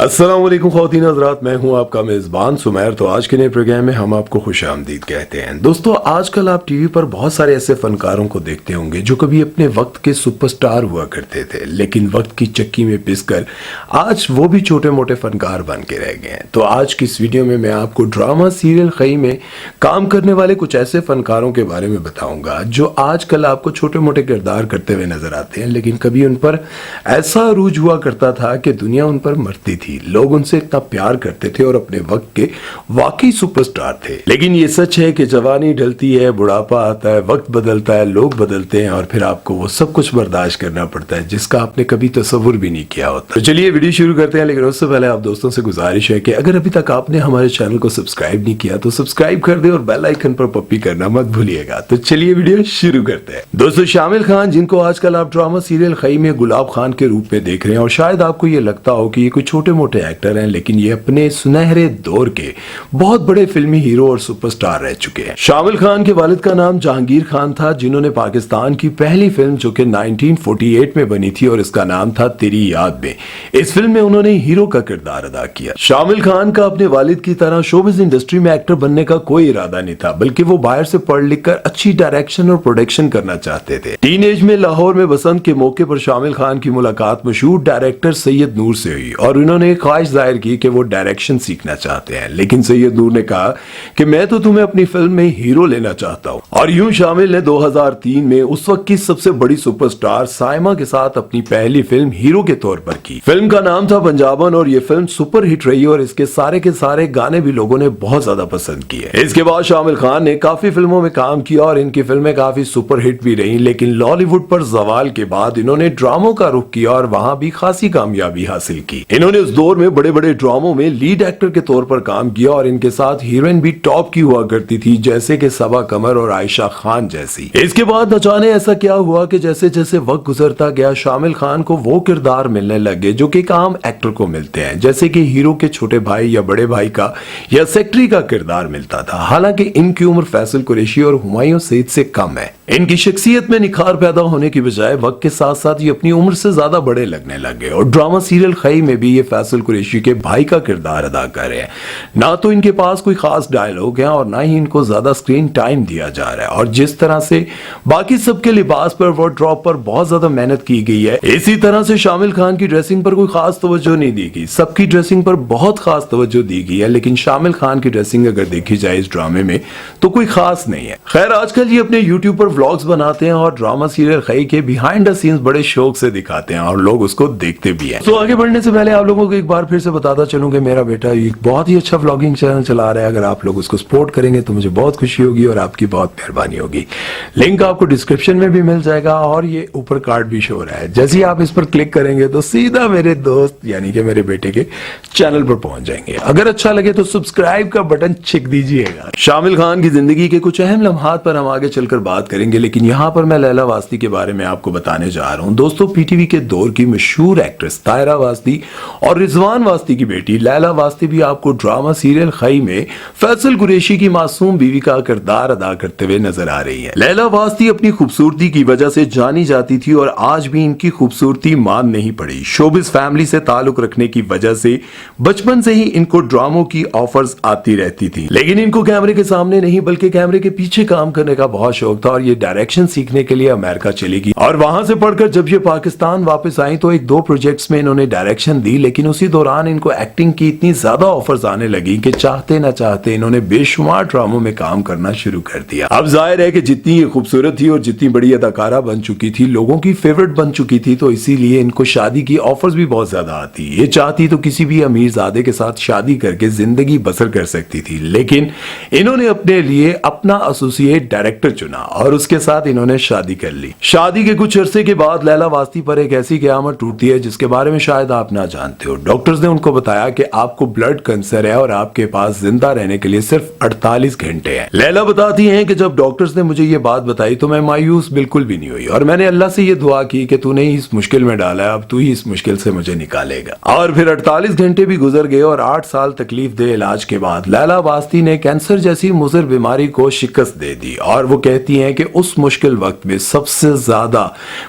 अस्सलाम वालेकुम ख़वातीन हज़रात, मैं हूं आपका मेज़बान सुमैर। तो आज के नए प्रोग्राम में हम आपको खुश आमदीद कहते हैं। दोस्तों, आजकल आप टीवी पर बहुत सारे ऐसे फनकारों को देखते होंगे जो कभी अपने वक्त के सुपरस्टार हुआ करते थे, लेकिन वक्त की चक्की में पिसकर आज वो भी छोटे मोटे फनकार बन के रह गए हैं। तो आज की इस वीडियो में मैं आपको ड्रामा सीरियल खई में काम करने वाले कुछ ऐसे फनकारों के बारे में बताऊंगा जो आजकल आपको छोटे मोटे किरदार करते हुए नजर आते हैं, लेकिन कभी उन पर ऐसा अरूज हुआ करता था कि दुनिया उन पर मरती थी। लोग उनसे इतना प्यार करते थे और अपने वक्त के वाकई सुपरस्टार थे। लेकिन ये सच है कि जवानी ढलती है, बुढ़ापा आता है, वक्त बदलता है, लोग बदलते हैं और फिर आपको वो सब कुछ बर्दाश्त करना पड़ता है जिसका आपने कभी तस्वुर भी नहीं किया होता। तो चलिए वीडियो शुरू करते हैं, लेकिन उससे पहले आप दोस्तों से गुजारिश है कि अगर अभी तक आपने हमारे चैनल को सब्सक्राइब नहीं किया तो सब्सक्राइब कर दे और बेल आइकन पर पप्पी करना मत भूलिएगा। तो चलिए वीडियो शुरू करते हैं। दोस्तों, शामिल खान, जिनको आजकल आप ड्रामा सीरियल खई में गुलाब खान के रूप में देख रहे हैं, और शायद आपको ये लगता हो कि ये कोई छोटे मोटे एक्टर हैं, लेकिन ये अपने सुनहरे दौर के बहुत बड़े फिल्मी हीरो और सुपरस्टार रह चुके हैं। शामिल खान के वालिद का नाम जहांगीर खान था, जिन्होंने पाकिस्तान की पहली फिल्म जो कि 1948 में बनी थी और इसका नाम था तेरी याद में, इस फिल्म में उन्होंने हीरो का किरदार अदा किया। शामिल खान का अपने वालिद की तरह शोबिज़ इंडस्ट्री में एक्टर बनने का कोई इरादा नहीं था, बल्कि वो बाहर से पढ़ लिख कर अच्छी डायरेक्शन और प्रोडक्शन करना चाहते थे। टीनेज में लाहौर में बसंत के मौके पर शामिल खान की मुलाकात मशहूर डायरेक्टर सैयद नूर से हुई और उन्होंने ख्वाहिश जाहिर की कि वो डायरेक्शन सीखना चाहते हैं, लेकिन सैयद नूर ने कहा कि मैं तो तुम्हें अपनी फिल्म में हीरो लेना चाहता हूं। और यूं शामिल ने 2003 में उस वक्त की सबसे बड़ी सुपरस्टार साइमा के साथ अपनी पहली फिल्म हीरो के तौर पर की। फिल्म का नाम था पंजाबन और ये फिल्म सुपर हिट रही और इसके सारे के सारे गाने भी लोगों ने बहुत ज्यादा पसंद किए। इसके बाद शामिल खान ने काफी फिल्मों में काम किया और इनकी फिल्में काफी सुपर हिट भी रही, लेकिन लॉलीवुड पर जवाल के बाद इन्होंने ड्रामों का रुख किया और वहां भी खासी कामयाबी हासिल की। इन्होंने उस दौर में बड़े बड़े ड्रामों में लीड एक्टर के तौर पर काम किया और इनके साथ हीरोइन भी टॉप की हुआ करती थी, जैसे कि सबा कमर और आयशा खान जैसी। इसके बाद न जाने ऐसा क्या हुआ कि जैसे जैसे वक्त गुजरता गया, शामिल खान को वो किरदार मिलने लगे जो कि एक आम एक्टर को मिलते हैं, जैसे कि हीरो के छोटे भाई या बड़े भाई का या सेक्रेटरी का किरदार मिलता था। हालांकि इनकी उम्र फैसल कुरैशी और हुमायूं सईद से कम है। इनकी शख्सियत में निखार पैदा होने की बजाय वक्त के साथ साथ ये अपनी उम्र से ज्यादा बड़े लगने लगे और ड्रामा सीरियल खई में भी ये फैसल कुरैशी के भाई का किरदार अदा कर रहे हैं। ना तो इनके पास कोई खास डायलॉग है और ना ही इनको ज्यादा स्क्रीन टाइम दिया जा रहा है, और जिस तरह से बाकी सबके लिबास पर वार्डरोब पर बहुत ज्यादा मेहनत की गई है, इसी तरह से शामिल खान की ड्रेसिंग पर कोई खास तवज्जो नहीं दी गई। सबकी ड्रेसिंग पर बहुत खास तवज्जो दी गई है, लेकिन शामिल खान की ड्रेसिंग अगर देखी जाए इस ड्रामे में तो कोई खास नहीं है। खैर, आजकल ये अपने यूट्यूब पर व्लॉग्स बनाते हैं और ड्रामा सीरियल खई के बिहाइंड द सीन्स बड़े शौक से दिखाते हैं और लोग उसको देखते भी हैं। तो आगे बढ़ने से पहले आप लोगों को एक बार फिर से बताता चलूं कि मेरा बेटा एक बहुत ही अच्छा व्लॉगिंग चैनल चला रहा है। अगर आप लोग उसको सपोर्ट करेंगे तो मुझे बहुत खुशी होगी और आपकी बहुत मेहरबानी होगी। लिंक आपको डिस्क्रिप्शन में भी मिल जाएगा और ये ऊपर कार्ड भी शो हो रहा है। जैसे ही आप इस पर क्लिक करेंगे तो सीधा मेरे दोस्त यानी कि मेरे बेटे के चैनल पर पहुंच जाएंगे। अगर अच्छा लगे तो सब्सक्राइब का बटन छिक दीजिएगा। शामिल खान की जिंदगी के कुछ अहम लम्हात पर हम आगे चलकर बात करेंगे, लेकिन यहाँ पर मैं लैला वास्ती के बारे में आपको बताने जा रहा हूँ। दोस्तों, पीटीवी के दौर की मशहूर एक्ट्रेस तायरा वास्ती और रिजवान वास्ती की बेटी लैला वास्ती भी आपको ड्रामा सीरियल खई में फैसल कुरैशी की मासूम बीवी का किरदार अदा करते हुए नजर आ रही है। लैला वास्ती अपनी खूबसूरती की वजह से जानी जाती थी और आज भी इनकी खूबसूरती मान नहीं पड़ी। शोबिज़ फैमिली से ताल्लुक रखने की वजह से बचपन से ही इनको ड्रामों की ऑफर्स आती रहती थी, लेकिन इनको कैमरे के सामने नहीं बल्कि कैमरे के पीछे काम करने का बहुत शौक था और ये डायरेक्शन सीखने के लिए अमेरिका चली गई और वहां से पढ़कर जब ये पाकिस्तान वापस आई तो एक दो प्रोजेक्ट्स में इन्होंने डायरेक्शन दी, लेकिन उसी दौरान इनको एक्टिंग की इतनी ज्यादा ऑफर्स आने लगी कि चाहते ना चाहते इन्होंने बेशुमार ड्रामों में काम करना शुरू कर दिया। अब जाहिर है कि जितनी ये खूबसूरत थी और जितनी बड़ी अदाकारा बन चुकी थी, लोगों की फेवरेट बन चुकी थी, तो इसीलिए इनको शादी की ऑफर्स भी बहुत ज्यादा आती। ये चाहती तो किसी भी अमीरजादे के साथ शादी करके जिंदगी बसर कर सकती थी, लेकिन इन्होंने अपने लिए अपना एसोसिएट डायरेक्टर चुना और उसके साथ इन्होंने शादी कर ली। शादी के कुछ अरसे के बाद लैला वास्ती पर एक ऐसी क़यामत टूटती है जिसके बारे में शायद आप ना जानते हो। डॉक्टर्स ने उनको बताया कि आपको ब्लड कैंसर है और आपके पास जिंदा रहने के लिए सिर्फ 48 घंटे हैं। लैला बताती हैं कि जब डॉक्टर्स ने मुझे ये बात बताई तो मैं मायूस बिल्कुल भी नहीं हुई और मैंने अल्लाह से ये दुआ की कि तूने ही इस मुश्किल में डाला है, अब तू ही इस मुश्किल से मुझे निकालेगा। और फिर 48 घंटे भी गुजर गए और 8 साल तकलीफ दे इलाज के बाद लैला वास्ती ने कैंसर जैसी मुज़र बीमारी को शिकस्त दे दी और वो कहती हैं कि उस मुश्किल वक्त में सबसे ज्यादा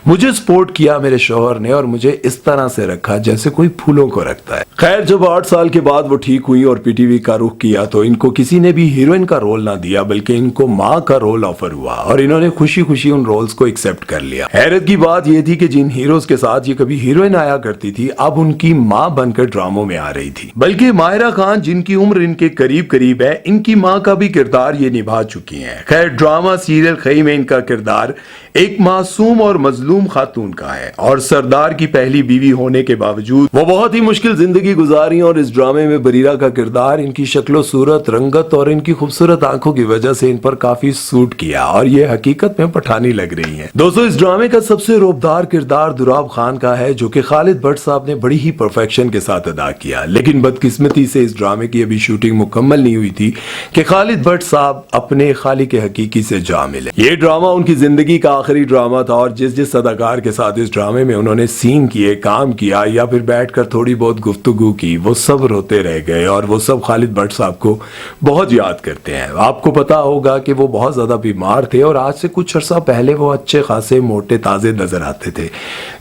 मुझे सपोर्ट किया मेरे शौहर ने और मुझे इस तरह से रखा जैसे कोई फूलों को रखता है। खैर, जब 8 साल के बाद वो ठीक हुई और पीटीवी का रुख किया तो इनको किसी ने भी हीरोइन का रोल ना दिया बल्कि इनको माँ का रोल ऑफर हुआ और इन्होंने खुशी खुशी उन रोल्स को एक्सेप्ट कर लिया। हैरत की बात यह थी कि जिन हीरोज के साथ ये कभी हीरोइन आया करती थी अब उनकी माँ बनकर ड्रामों में आ रही थी। बल्कि माहिरा खान जिनकी उम्र इनके करीब करीब है, इनकी माँ का भी किरदार ये निभा चुकी हैं। खैर, ड्रामा सीरियल खई में इनका किरदार एक मासूम और मजलूम खातून का है और सरदार की पहली बीवी होने के बावजूद वो बहुत ही मुश्किल जिंदगी गुजारी और इस ड्रामे में बरीरा का किरदार इनकी शक्लो सूरत, रंगत और इनकी खूबसूरत आंखों की वजह से इन पर काफी सूट किया और ये हकीकत में पठानी लग रही है। दोस्तों, इस ड्रामे का सबसे रौबदार किरदार दुराब खान का है जो कि खालिद भट्ट साहब ने बड़ी ही परफेक्शन के साथ अदा किया। लेकिन बदकिस्मती से इस ड्रामे की अभी शूटिंग मुकम्मल नहीं हुई थी कि खालिद भट्ट साहब अपने खालिक हकीकी से जा मिले। ये ड्रामा उनकी जिंदगी का आखिरी ड्रामा था और जिस जिस अदाकार के साथ इस ड्रामे में उन्होंने सीन किए, काम किया या फिर बैठकर थोड़ी बहुत गुफ्तगू की, वो सब रोते रह गए और वो सब खालिद भट्ट साहब को बहुत याद करते हैं। आपको पता होगा कि वो बहुत ज्यादा बीमार थे और आज से कुछ अर्सा पहले वो अच्छे खासे मोटे ताजे नजर आते थे,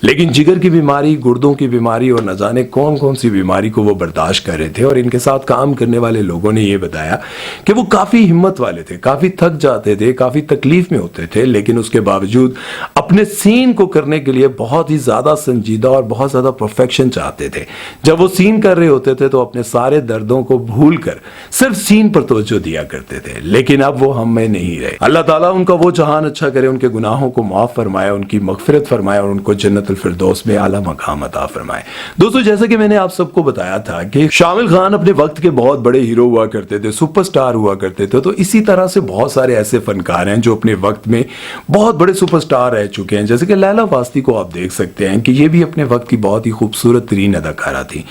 लेकिन जिगर की बीमारी, गुर्दों की बीमारी और न जाने कौन कौन सी बीमारी को वो बर्दाश्त कर रहे थे। और इनके साथ काम करने वाले लोगों ने ये बताया कि वो काफी हिम्मत वाले थे, काफी थक जाते थे, काफी तकलीफ में होते थे, लेकिन उसके बावजूद अपने सीन को करने के लिए बहुत ही ज्यादा संजीदा और बहुत ज्यादा परफेक्शन चाहते थे। जब वो सीन कर रहे होते थे तो अपने सारे दर्दों को भूलकर सिर्फ सीन पर तवज्जो दिया करते थे। लेकिन अब वो हम में नहीं रहे। अल्लाह ताला उनका वो जहान अच्छा करे, उनके गुनाहों को माफ फरमाए, उनकी मगफिरत फरमाए और उनको जन्नतुल फिरदौस में आला मकाम अता फरमाए। दोस्तों, जैसे कि मैंने आप सबको बताया था कि शामिल खान अपने वक्त के बहुत बड़े हीरो हुआ करते थे, सुपरस्टार हुआ करते थे, तो इसी तरह से बहुत सारे ऐसे फनकार हैं जो अपने वक्त में बहुत बड़े सुपरस्टार रह चुके हैं। जैसे कि लैला वास्ती को आप देख सकते हैं कि ये भी अपने वक्त की बहुत ही खूबसूरत तरीन अदाकारा थी।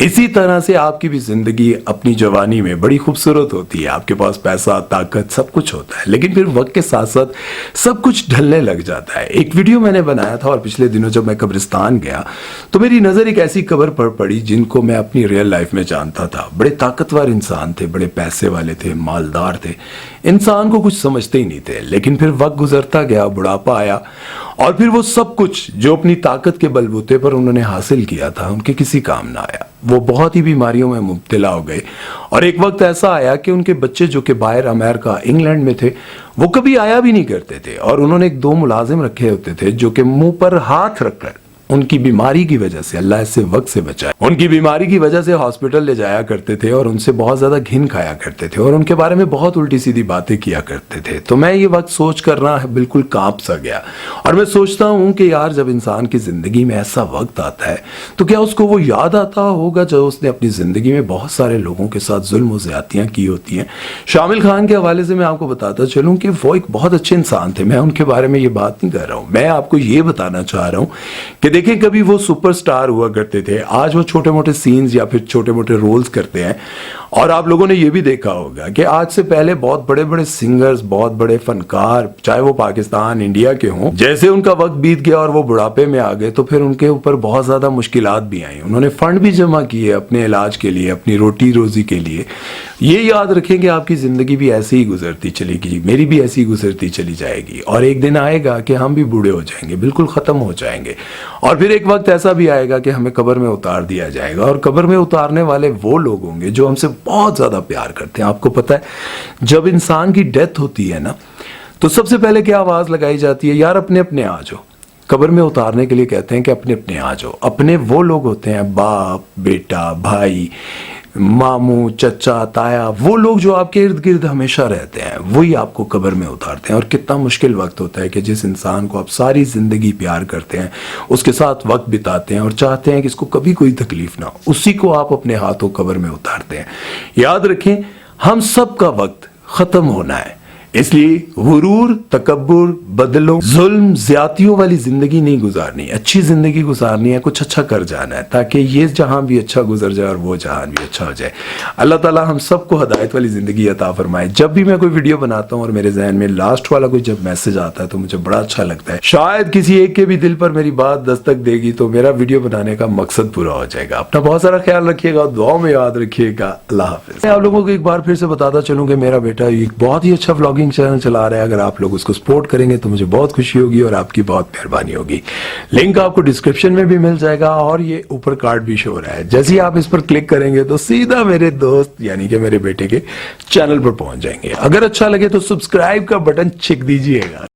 इसी तरह से आपकी भी जिंदगी अपनी जवानी में बड़ी खूबसूरत होती है, आपके पास पैसा, ताकत, सब कुछ होता है, लेकिन फिर वक्त के साथ साथ सब कुछ ढलने लग जाता है। एक वीडियो मैंने बनाया था और पिछले दिनों जब मैं कब्रिस्तान गया तो मेरी नजर एक ऐसी कब्र पर पड़ी जिनको मैं अपनी रियल लाइफ में जानता था। बड़े ताकतवर इंसान थे, बड़े पैसे वाले थे, मालदार थे, इंसान को कुछ समझते ही नहीं थे। लेकिन फिर वक्त गुजरता गया, बुढ़ापा आया और फिर वो सब कुछ जो अपनी ताकत के बलबूते पर उन्होंने हासिल किया था उनके किसी काम ना आया। वो बहुत ही बीमारियों में मुब्तला हो गए और एक वक्त ऐसा आया कि उनके बच्चे जो कि बाहर अमेरिका, इंग्लैंड में थे, वो कभी आया भी नहीं करते थे और उन्होंने 2 मुलाजिम रखे होते थे जो कि मुंह पर हाथ रखकर उनकी बीमारी की वजह से, अल्लाह इससे वक्त से बचाए, उनकी बीमारी की वजह से हॉस्पिटल ले जाया करते थे और उनसे बहुत ज्यादा घिन खाया करते थे और उनके बारे में बहुत उल्टी सीधी बातें किया करते थे। तो मैं ये वक्त सोच कर ना बिल्कुल कांप सा गया और मैं सोचता हूँ कि यार, जब इंसान की जिंदगी में ऐसा वक्त आता है तो क्या उसको वो याद आता होगा जब उसने अपनी जिंदगी में बहुत सारे लोगों के साथ जुल्म और ज्यादतियां की होती हैं। शामिल खान के हवाले से मैं आपको बताता चलूं कि वो एक बहुत अच्छे इंसान थे। मैं उनके बारे में ये बात नहीं कर रहा हूँ, मैं आपको ये बताना चाह रहा हूँ कि देखें, कभी वो सुपरस्टार हुआ करते थे, आज वो छोटे मोटे सीन्स या फिर छोटे मोटे रोल्स करते हैं। और आप लोगों ने ये भी देखा होगा कि आज से पहले बहुत बड़े बड़े सिंगर्स, बहुत बड़े फनकार, चाहे वो पाकिस्तान, इंडिया के हों, जैसे उनका वक्त बीत गया और वो बुढ़ापे में आ गए तो फिर उनके ऊपर बहुत ज्यादा मुश्किलात भी आई। उन्होंने फंड भी जमा किए अपने इलाज के लिए, अपनी रोटी रोजी के लिए। ये याद रखें कि आपकी जिंदगी भी ऐसे ही गुजरती चलेगी, मेरी भी ऐसी गुजरती चली जाएगी और एक दिन आएगा कि हम भी बूढ़े हो जाएंगे, बिल्कुल खत्म हो जाएंगे और फिर एक वक्त ऐसा भी आएगा कि हमें कब्र में उतार दिया जाएगा और कब्र में उतारने वाले वो लोग होंगे जो हमसे बहुत ज्यादा प्यार करते हैं। आपको पता है, जब इंसान की डेथ होती है ना तो सबसे पहले क्या आवाज लगाई जाती है? यार, अपने अपने आ जाओ। कब्र में उतारने के लिए कहते हैं कि अपने अपने आ जाओ। अपने वो लोग होते हैं, बाप, बेटा, भाई, मामू, चचा, ताया, वो लोग जो आपके इर्द गिर्द हमेशा रहते हैं, वही आपको कब्र में उतारते हैं। और कितना मुश्किल वक्त होता है कि जिस इंसान को आप सारी जिंदगी प्यार करते हैं, उसके साथ वक्त बिताते हैं और चाहते हैं कि इसको कभी कोई तकलीफ ना हो, उसी को आप अपने हाथों कब्र में उतारते हैं। याद रखें, हम सब का वक्त खत्म होना है, इसलिए गुरूर, तकब्बुर, बदलों, जुल्म, ज्यादतियों वाली जिंदगी नहीं गुजारनी, अच्छी जिंदगी गुजारनी है, कुछ अच्छा कर जाना है ताकि ये जहां भी अच्छा गुजर जाए और वो जहां भी अच्छा हो जाए। अल्लाह ताला हम सबको हदायत वाली जिंदगी अता फरमाए। जब भी मैं कोई वीडियो बनाता हूँ और मेरे जहन में लास्ट वाला कोई जब मैसेज आता है तो मुझे बड़ा अच्छा लगता है। शायद किसी एक के भी दिल पर मेरी बात दस्तक देगी तो मेरा वीडियो बनाने का मकसद पूरा हो जाएगा। अपना बहुत सारा ख्याल रखिएगा, दुआओं में याद रखिएगा। अल्लाह हाफिज। मैं आप लोगों को एक बार फिर से बताता चलूं कि मेरा बेटा एक बहुत ही अच्छा व्लॉगिंग व्लॉगिंग चैनल चला रहा है, अगर आप लोग उसको सपोर्ट करेंगे तो मुझे बहुत खुशी होगी और आपकी बहुत मेहरबानी होगी। लिंक आपको डिस्क्रिप्शन में भी मिल जाएगा और ये ऊपर कार्ड भी शो हो रहा है। जैसे ही आप इस पर क्लिक करेंगे तो सीधा मेरे दोस्त यानी कि मेरे बेटे के चैनल पर पहुंच जाएंगे। अगर अच्छा लगे तो सब्सक्राइब का बटन छिक दीजिएगा।